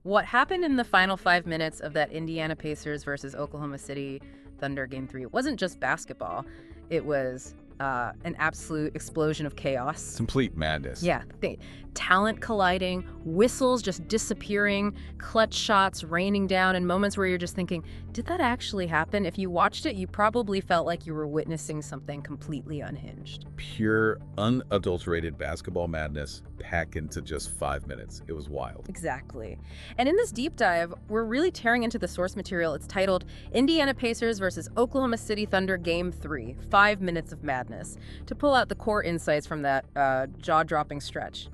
What happened in the final 5 minutes of that Indiana Pacers versus Oklahoma City Thunder Game 3 wasn't just basketball. It was an absolute explosion of chaos. Complete madness. Yeah, talent colliding, whistles just disappearing, clutch shots raining down, and moments where you're just thinking, did that actually happen? If you watched it, you probably felt like you were witnessing something completely unhinged. Pure, unadulterated basketball madness packed into just 5 minutes. It was wild. Exactly. And in this deep dive, we're really tearing into the source material. It's titled Indiana Pacers versus Oklahoma City Thunder Game 3, 5 Minutes of Madness, to pull out the core insights from that jaw-dropping stretch.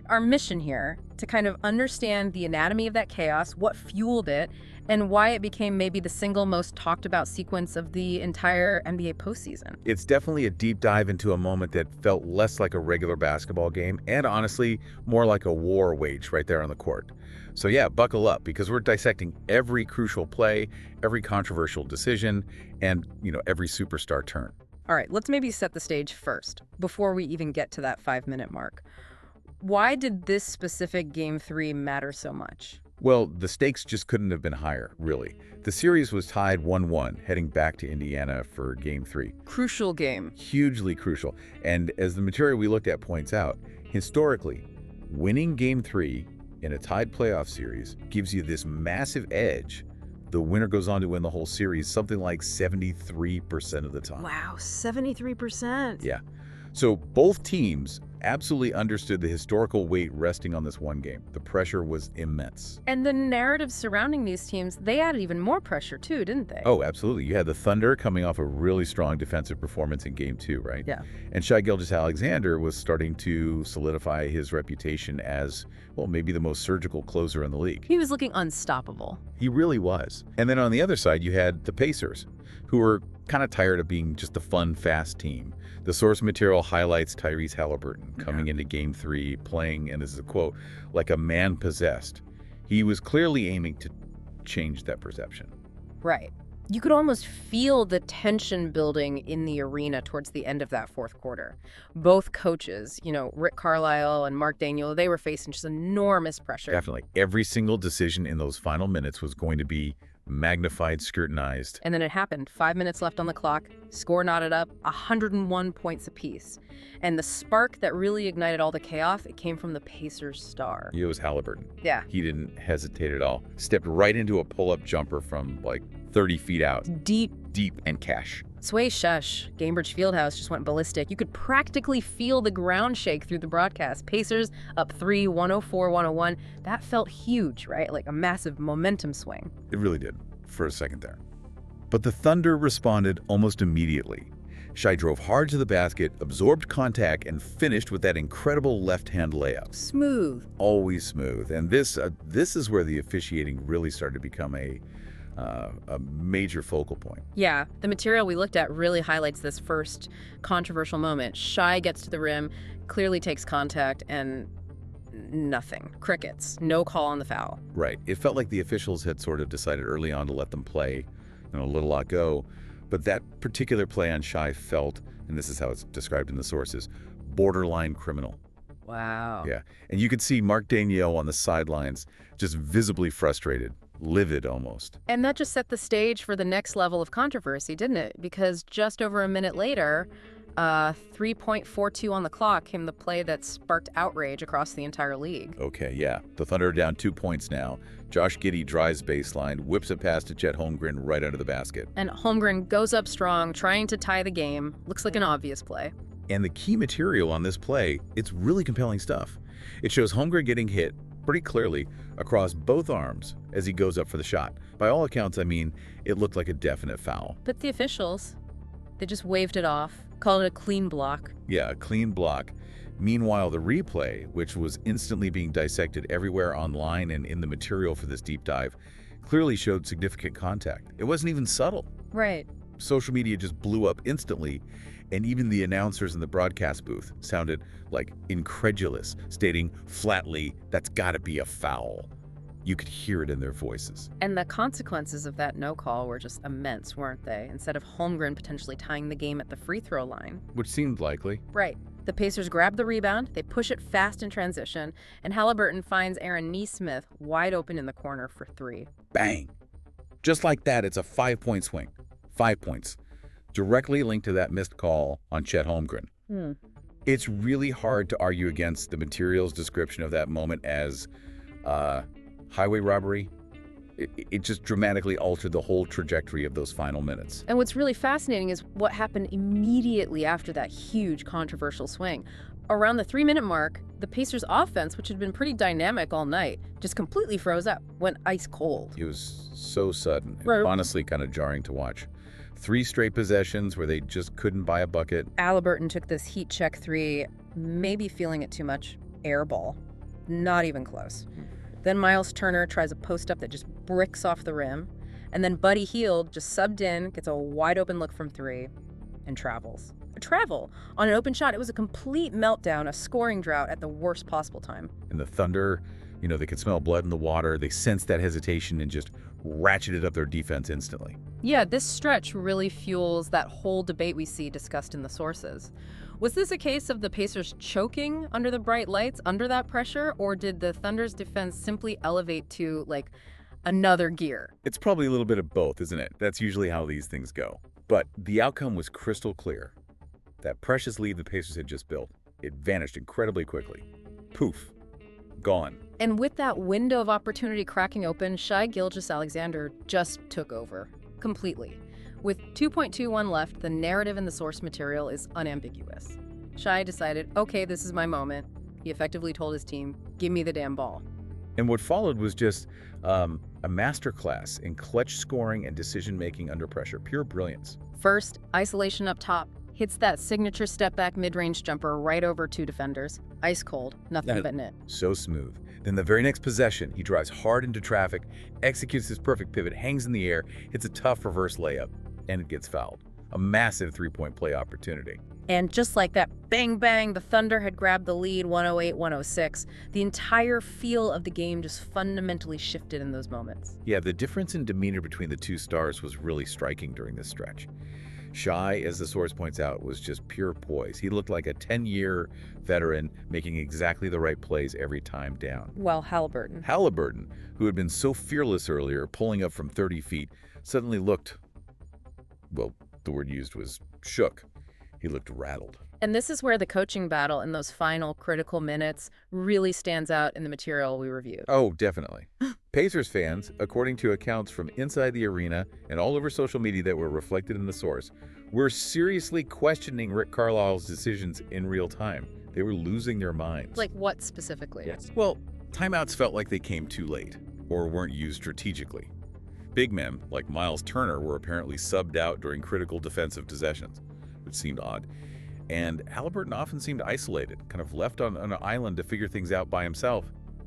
Our mission here, to kind of understand the anatomy of that chaos, what fueled it, and why it became maybe the single most talked about sequence of the entire NBA postseason. It's definitely a deep dive into a moment that felt less like a regular basketball game and honestly more like a war waged right there on the court. So yeah, buckle up because we're dissecting every crucial play, every controversial decision, and every superstar turn. All right, let's maybe set the stage first, before we even get to that 5-minute mark. Why did this specific Game 3 matter so much? Well, the stakes just couldn't have been higher, really. The series was tied 1-1, heading back to Indiana for Game 3. Crucial game. Hugely crucial. And as the material we looked at points out, historically, winning Game 3 in a tied playoff series gives you this massive edge. The winner goes on to win the whole series something like 73% of the time. Wow, 73%. Yeah. So both teams absolutely understood the historical weight resting on this one game. The pressure was immense. And the narrative surrounding these teams, they added even more pressure too, didn't they? Oh, absolutely. You had the Thunder coming off a really strong defensive performance in Game 2, right? Yeah. And Shai Gilgeous-Alexander was starting to solidify his reputation as, well, maybe the most surgical closer in the league. He was looking unstoppable. He really was. And then on the other side, you had the Pacers, who were kind of tired of being just a fun, fast team. The source material highlights Tyrese Haliburton coming into Game 3, playing, and this is a quote, like a man possessed. He was clearly aiming to change that perception. Right. You could almost feel the tension building in the arena towards the end of that fourth quarter. Both coaches, Rick Carlisle and Mark Daniel, they were facing just enormous pressure. Definitely. Every single decision in those final minutes was going to be magnified, scrutinized. And then it happened. 5 minutes left on the clock, score knotted up, 101 points apiece. And the spark that really ignited all the chaos, it came from the Pacers star. It was Haliburton. Yeah. He didn't hesitate at all. Stepped right into a pull-up jumper from like 30 feet out. Deep and cash. Sway shush. Gainbridge Fieldhouse just went ballistic. You could practically feel the ground shake through the broadcast. Pacers up 3, 104-101. That felt huge, right? Like a massive momentum swing. It really did, for a second there. But the Thunder responded almost immediately. Shai drove hard to the basket, absorbed contact, and finished with that incredible left-hand layup. Smooth. Always smooth. And this is where the officiating really started to become a major focal point. Yeah, the material we looked at really highlights this first controversial moment. Shai gets to the rim, clearly takes contact, and nothing. Crickets. No call on the foul. Right. It felt like the officials had sort of decided early on to let them play, let a lot go. But that particular play on Shai felt, and this is how it's described in the sources, borderline criminal. Wow. Yeah. And you could see Mark Daniel on the sidelines just visibly frustrated. Livid almost. And that just set the stage for the next level of controversy, didn't it? Because just over a minute later, 3.42 on the clock came the play that sparked outrage across the entire league. Okay, yeah. The Thunder are down 2 points now. Josh Giddey drives baseline, whips a pass to Chet Holmgren right under the basket. And Holmgren goes up strong, trying to tie the game. Looks like an obvious play. And the key material on this play, it's really compelling stuff. It shows Holmgren getting hit pretty clearly across both arms as he goes up for the shot. By all accounts, it looked like a definite foul. But the officials, they just waved it off, called it a clean block. Yeah, a clean block. Meanwhile, the replay, which was instantly being dissected everywhere online and in the material for this deep dive, clearly showed significant contact. It wasn't even subtle. Right. Social media just blew up instantly, and even the announcers in the broadcast booth sounded like incredulous, stating flatly, "That's gotta be a foul." You could hear it in their voices. And the consequences of that no call were just immense, weren't they? Instead of Holmgren potentially tying the game at the free throw line. Which seemed likely. Right. The Pacers grab the rebound, they push it fast in transition, and Haliburton finds Aaron Nesmith wide open in the corner for 3. Bang! Just like that, it's a 5-point swing. 5 points. Directly linked to that missed call on Chet Holmgren. It's really hard to argue against the material's description of that moment as highway robbery. It just dramatically altered the whole trajectory of those final minutes. And what's really fascinating is what happened immediately after that huge controversial swing. Around the 3-minute mark, the Pacers' offense, which had been pretty dynamic all night, just completely froze up, went ice cold. It was so sudden, and Right. honestly kind of jarring to watch. 3 straight possessions where they just couldn't buy a bucket. Haliburton took this heat check 3, maybe feeling it too much, air ball. Not even close. Then Miles Turner tries a post-up that just bricks off the rim. And then Buddy Hield just subbed in, gets a wide-open look from 3, and travels. Travel on an open shot. It was a complete meltdown, a scoring drought at the worst possible time. And the Thunder, they could smell blood in the water. They sensed that hesitation and just ratcheted up their defense instantly. Yeah, this stretch really fuels that whole debate we see discussed in the sources. Was this a case of the Pacers choking under the bright lights, under that pressure, or did the Thunder's defense simply elevate to, another gear? It's probably a little bit of both, isn't it? That's usually how these things go. But the outcome was crystal clear. That precious lead the Pacers had just built, it vanished incredibly quickly. Poof. Gone. And with that window of opportunity cracking open, Shai Gilgeous-Alexander just took over. Completely. With 2.21 left, the narrative in the source material is unambiguous. Shai decided, okay, this is my moment. He effectively told his team, give me the damn ball. And what followed was just a masterclass in clutch scoring and decision-making under pressure. Pure brilliance. First, isolation up top. Hits that signature step-back mid-range jumper right over 2 defenders. Ice cold, nothing but net. So smooth. Then the very next possession, he drives hard into traffic, executes his perfect pivot, hangs in the air, hits a tough reverse layup, and it gets fouled. A massive 3-point play opportunity. And just like that, bang, bang, the Thunder had grabbed the lead 108-106. The entire feel of the game just fundamentally shifted in those moments. Yeah, the difference in demeanor between the two stars was really striking during this stretch. Shai, as the source points out, was just pure poise. He looked like a 10-year veteran making exactly the right plays every time down. Well, Haliburton, who had been so fearless earlier, pulling up from 30 feet, suddenly looked, well, the word used was shook. He looked rattled. And this is where the coaching battle in those final critical minutes really stands out in the material we reviewed. Oh, definitely. Pacers fans, according to accounts from inside the arena and all over social media that were reflected in the source, were seriously questioning Rick Carlisle's decisions in real time. They were losing their minds. Like what specifically? Yes. Well, timeouts felt like they came too late or weren't used strategically. Big men, like Miles Turner, were apparently subbed out during critical defensive possessions, which seemed odd. And Haliburton often seemed isolated, kind of left on an island to figure things out by himself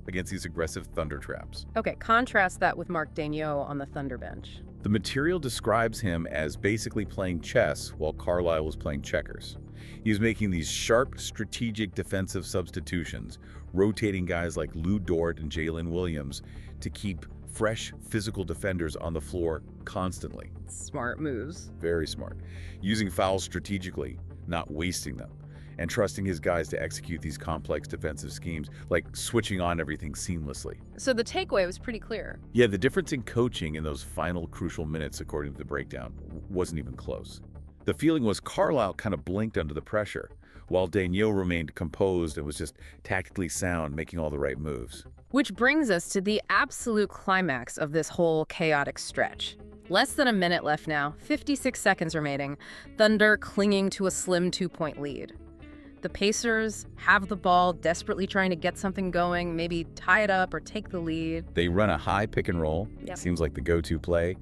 against these aggressive Thunder traps. Okay, contrast that with Mark Daigneault on the Thunder bench. The material describes him as basically playing chess while Carlisle was playing checkers. He was making these sharp, strategic defensive substitutions, rotating guys like Lou Dort and Jalen Williams to keep fresh physical defenders on the floor constantly. Smart moves. Very smart. Using fouls strategically, not wasting them, and trusting his guys to execute these complex defensive schemes, like switching on everything seamlessly. So the takeaway was pretty clear. Yeah, the difference in coaching in those final crucial minutes, according to the breakdown, wasn't even close. The feeling was Carlisle kind of blinked under the pressure, while Daigneault remained composed and was just tactically sound, making all the right moves. Which brings us to the absolute climax of this whole chaotic stretch. Less than a minute left now, 56 seconds remaining, Thunder clinging to a slim 2-point lead. The Pacers have the ball, desperately trying to get something going, maybe tie it up or take the lead. They run a high pick and roll, Yep. Seems like the go-to play,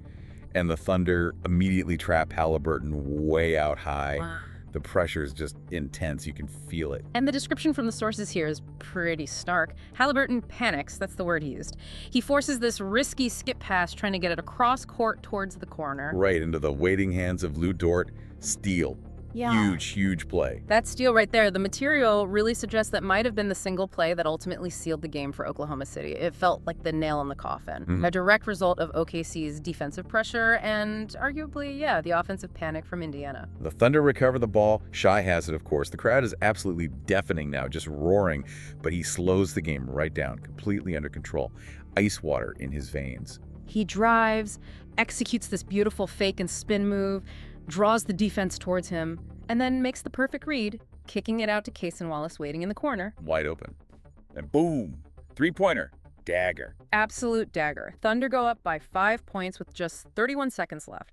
and the Thunder immediately trap Haliburton way out high. Wow. The pressure is just intense. You can feel it. And the description from the sources here is pretty stark. Haliburton panics, that's the word he used. He forces this risky skip pass trying to get it across court towards the corner. Right into the waiting hands of Lou Dort. Steal. Yeah. Huge play. That steal right there, the material really suggests that might have been the single play that ultimately sealed the game for Oklahoma City. It felt like the nail in the coffin. A direct result of OKC's defensive pressure and arguably, yeah, the offensive panic from Indiana. The Thunder recover the ball. Shai has it, of course. The crowd is absolutely deafening now, just roaring, but he slows the game right down, completely under control. Ice water in his veins. He drives, executes this beautiful fake and spin move, draws the defense towards him, and then makes the perfect read, kicking it out to Cason Wallace waiting in the corner. Wide open. And boom! Three-pointer. Dagger. Absolute dagger. Thunder go up by 5 points with just 31 seconds left.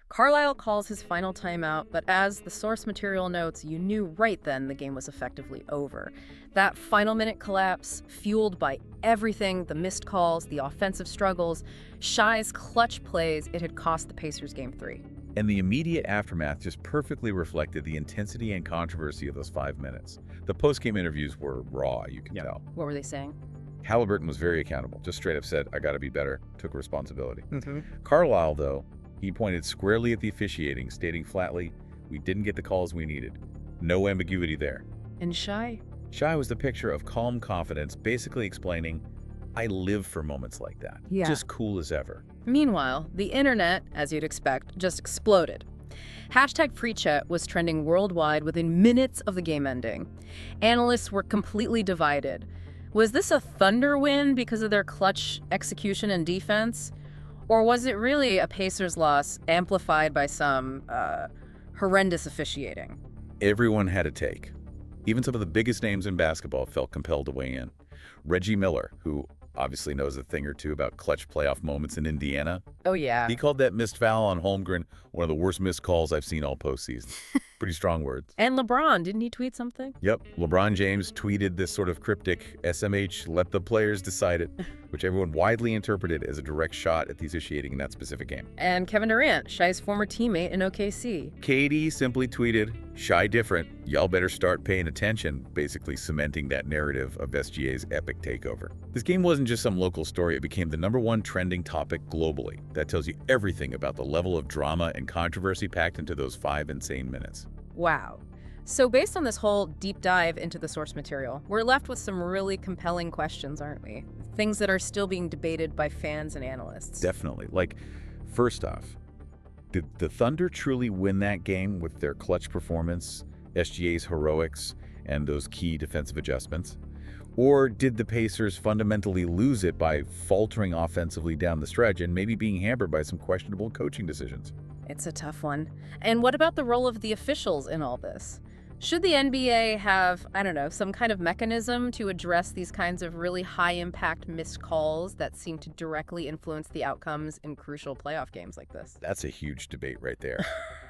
Carlisle calls his final timeout, but as the source material notes, you knew right then the game was effectively over. That final minute collapse, fueled by everything, the missed calls, the offensive struggles, Shai's clutch plays, it had cost the Pacers Game 3. And the immediate aftermath just perfectly reflected the intensity and controversy of those 5 minutes. The post-game interviews were raw, you can tell. What were they saying? Haliburton was very accountable, just straight up said, I gotta be better, took responsibility. Carlisle, though, he pointed squarely at the officiating, stating flatly, we didn't get the calls we needed. No ambiguity there. And Shai? Shai was the picture of calm confidence, basically explaining, I live for moments like that. Yeah. Just cool as ever. Meanwhile, the internet, as you'd expect, just exploded. Hashtag FreeChet was trending worldwide within minutes of the game ending. Analysts were completely divided. Was this a Thunder win because of their clutch execution and defense? Or was it really a Pacers loss amplified by some horrendous officiating? Everyone had a take. Even some of the biggest names in basketball felt compelled to weigh in. Reggie Miller, who obviously knows a thing or two about clutch playoff moments in Indiana. Oh, yeah. He called that missed foul on Holmgren one of the worst missed calls I've seen all postseason. Pretty strong words. And LeBron, didn't he tweet something? Yep. LeBron James tweeted this sort of cryptic, SMH, let the players decide it, which everyone widely interpreted as a direct shot at the officiating in that specific game. And Kevin Durant, Shai's former teammate in OKC. KD simply tweeted, Shai different, y'all better start paying attention, basically cementing that narrative of SGA's epic takeover. This game wasn't just some local story, it became the #1 trending topic globally. That tells you everything about the level of drama and controversy packed into those 5 insane minutes. Wow. So based on this whole deep dive into the source material, we're left with some really compelling questions, aren't we? Things that are still being debated by fans and analysts. Definitely. Like, first off, did the Thunder truly win that game with their clutch performance, SGA's heroics, and those key defensive adjustments? Or did the Pacers fundamentally lose it by faltering offensively down the stretch and maybe being hampered by some questionable coaching decisions? It's a tough one. And what about the role of the officials in all this? Should the NBA have, I don't know, some kind of mechanism to address these kinds of really high-impact missed calls that seem to directly influence the outcomes in crucial playoff games like this? That's a huge debate right there.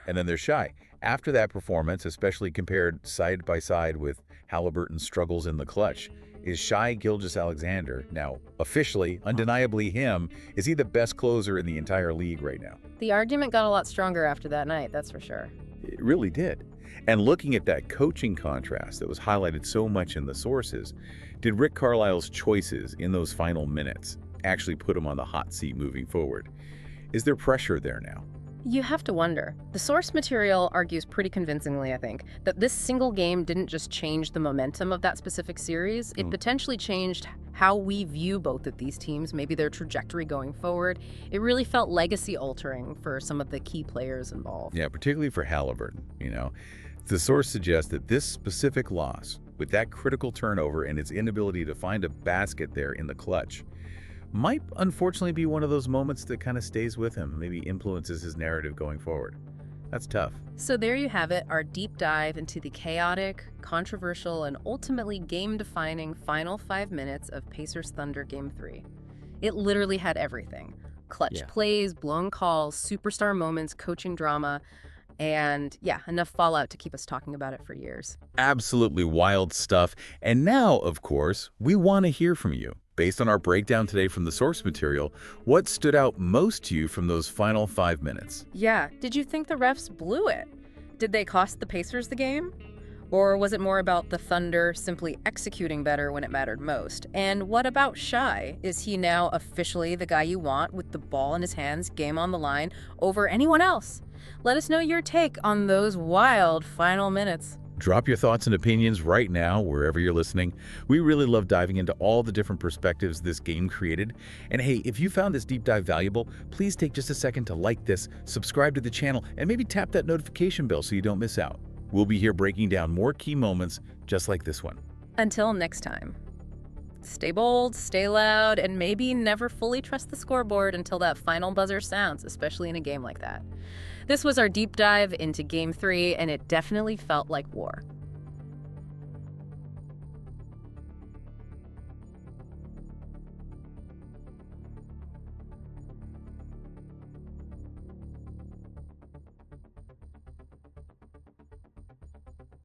And then there's Shai. After that performance, especially compared side by side with Haliburton's struggles in the clutch, is Shai Gilgeous-Alexander, now officially, undeniably him, is he the best closer in the entire league right now? The argument got a lot stronger after that night, that's for sure. It really did. And looking at that coaching contrast that was highlighted so much in the sources, did Rick Carlisle's choices in those final minutes actually put him on the hot seat moving forward? Is there pressure there now? You have to wonder. The source material argues pretty convincingly, I think, that this single game didn't just change the momentum of that specific series, it potentially changed how we view both of these teams, maybe their trajectory going forward. It really felt legacy-altering for some of the key players involved. Yeah, particularly for Haliburton, you know. The source suggests that this specific loss, with that critical turnover and its inability to find a basket there in the clutch, might unfortunately be one of those moments that kind of stays with him, maybe influences his narrative going forward. That's tough. So there you have it, our deep dive into the chaotic, controversial, and ultimately game-defining final 5 minutes of Pacers Thunder Game 3. It literally had everything. Clutch plays, blown calls, superstar moments, coaching drama, and yeah, enough fallout to keep us talking about it for years. Absolutely wild stuff. And now, of course, we want to hear from you. Based on our breakdown today from the source material, what stood out most to you from those final 5 minutes? Yeah, did you think the refs blew it? Did they cost the Pacers the game? Or was it more about the Thunder simply executing better when it mattered most? And what about Shai? Is he now officially the guy you want with the ball in his hands, game on the line, over anyone else? Let us know your take on those wild final minutes. Drop your thoughts and opinions right now, wherever you're listening. We really love diving into all the different perspectives this game created. And hey, if you found this deep dive valuable, please take just a second to like this, subscribe to the channel, and maybe tap that notification bell so you don't miss out. We'll be here breaking down more key moments just like this one. Until next time. Stay bold, stay loud, and maybe never fully trust the scoreboard until that final buzzer sounds, especially in a game like that. This was our deep dive into Game 3, and it definitely felt like war.